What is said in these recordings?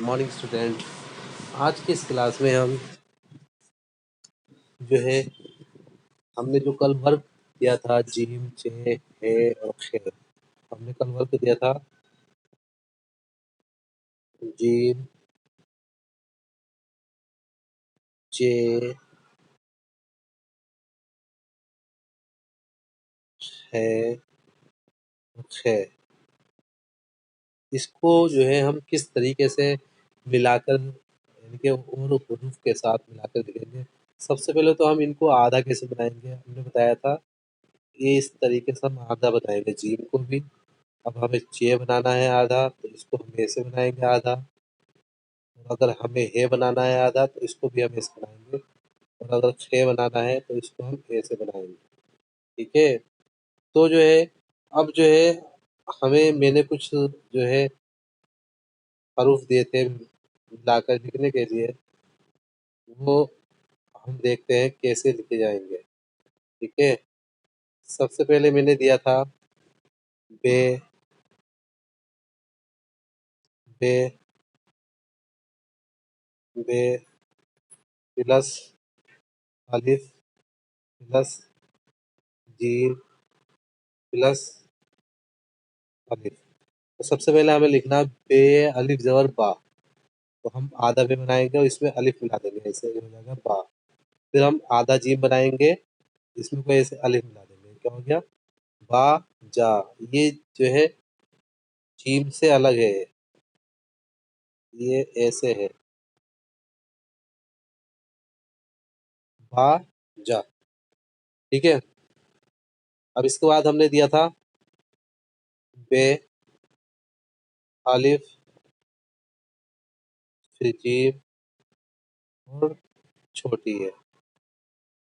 Morning student. आज की इस क्लास में हम जो है हमने जो कल वर्क दिया था जीम चे है और खे, हमने कल वर्क दिया था जीम चे है और खे। इसको जो है हम किस तरीके से मिलाकर यानी कि और हुरूफ के साथ मिलाकर लिखेंगे। सबसे पहले तो हम इनको आधा कैसे बनाएंगे, हमने बताया था ये इस तरीके से हम आधा बनाएंगे जीम को भी। अब हमें चे बनाना है आधा, तो इसको हम ऐसे बनाएंगे आधा। और अगर हमें हे बनाना है आधा तो इसको भी हम ऐसे बनाएंगे। और अगर छः बनाना है तो इसको हम ऐसे बनाएंगे। ठीक है, तो जो है अब जो है हमें मैंने कुछ जो है हरूफ दिए थे मिलाकर लिखने के लिए, वो हम देखते हैं कैसे लिखे जाएंगे। ठीक है, सबसे पहले मैंने दिया था बे बे बे प्लस अलिफ प्लस जीम प्लस अलिफ। तो सबसे पहले हमें लिखना बे अलिफ जबर बा, तो हम आधा बे बनाएंगे और इसमें अलिफ मिला देंगे, ऐसे हो जाएगा बा। फिर हम आधा जीम बनाएंगे, इसमें कोई ऐसे अलिफ मिला देंगे, क्या हो गया बा जा। ये जो है जीम से अलग है, ये ऐसे है बा जा। ठीक है, अब इसके बाद हमने दिया था बे अलिफ फिर जीम और छोटी है।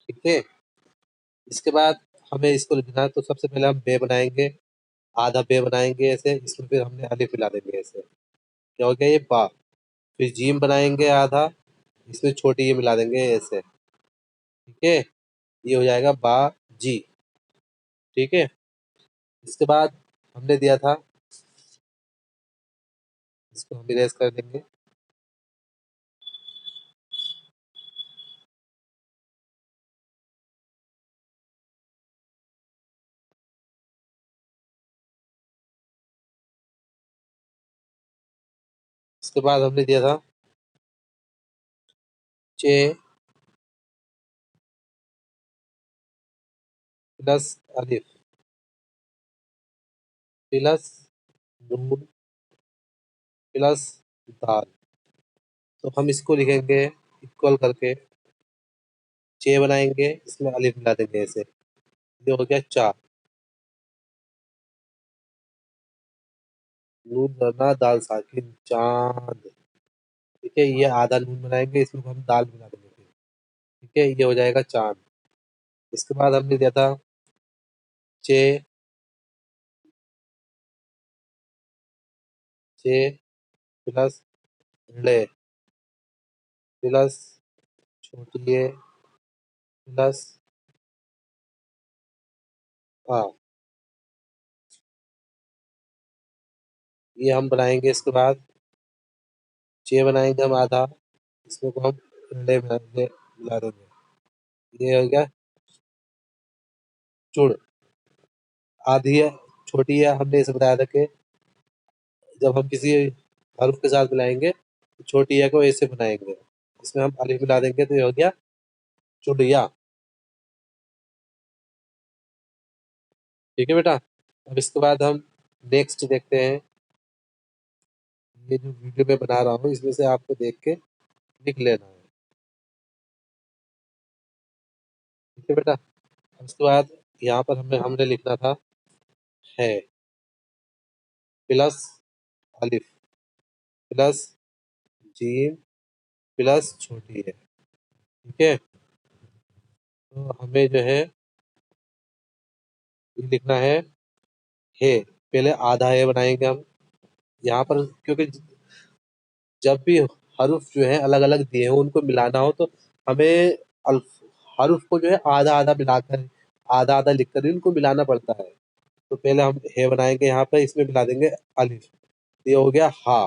ठीक है, इसके बाद हमें इसको लिखना है, तो सबसे पहले हम बे बनाएंगे, आधा बे बनाएंगे ऐसे, इसमें फिर हमने अलिफ मिला देंगे ऐसे, क्या हो गया ये बा। फिर जीम बनाएंगे आधा, इसमें छोटी ये मिला देंगे ऐसे। ठीक है, ये हो जाएगा बा जी। ठीक है, इसके बाद हमने दिया था, इसको हम इरेज कर देंगे। इसके बाद हमने दिया था चे प्लस अलिफ प्लस नून प्लस दाल, तो हम इसको लिखेंगे इक्वल करके, चे बनाएंगे इसमें अलिफ मिला देंगे ऐसे, ये हो गया चार। नून धरना दाल साकिन चांद। ठीक है, ये आधा नून बनाएंगे, इसमें हम दाल मिला देंगे फिर। ठीक है, ये हो जाएगा चांद। इसके बाद हमने दिया था चे चे प्लस ले प्लस छोटी ए प्लस आ, ये हम बनाएंगे। इसके बाद चे बनाएंगे हम आधा, इसमें को हम ले मिला देंगे, ये हो गया चुड़। आधी है छोटी है, हमने इसे बताया था कि जब हम किसी हर्फ के साथ मिलाएंगे तो छोटी है को ऐसे बनाएंगे, इसमें हम अलिफ मिला देंगे, तो ये हो गया चुड़िया। ठीक है बेटा, अब इसके बाद हम नेक्स्ट देखते हैं। ये जो वीडियो में बना रहा हूँ इसमें से आपको देख के लिख लेना है। ठीक है बेटा, अब इसके बाद यहाँ पर हमने हमने लिखना था है प्लस अलिफ प्लस जीम प्लस छोटी है। ठीक है, तो हमें जो है ये लिखना है पहले आधा है बनाएंगे हम यहाँ पर, क्योंकि जब भी हरूफ जो है अलग अलग दिए हो उनको मिलाना हो तो हमें हरूफ को जो है आधा आधा मिलाकर आधा आधा लिख कर उनको मिलाना पड़ता है। तो पहले हम हे बनाएंगे यहाँ पर, इसमें मिला देंगे अलिफ, ये हो गया हा।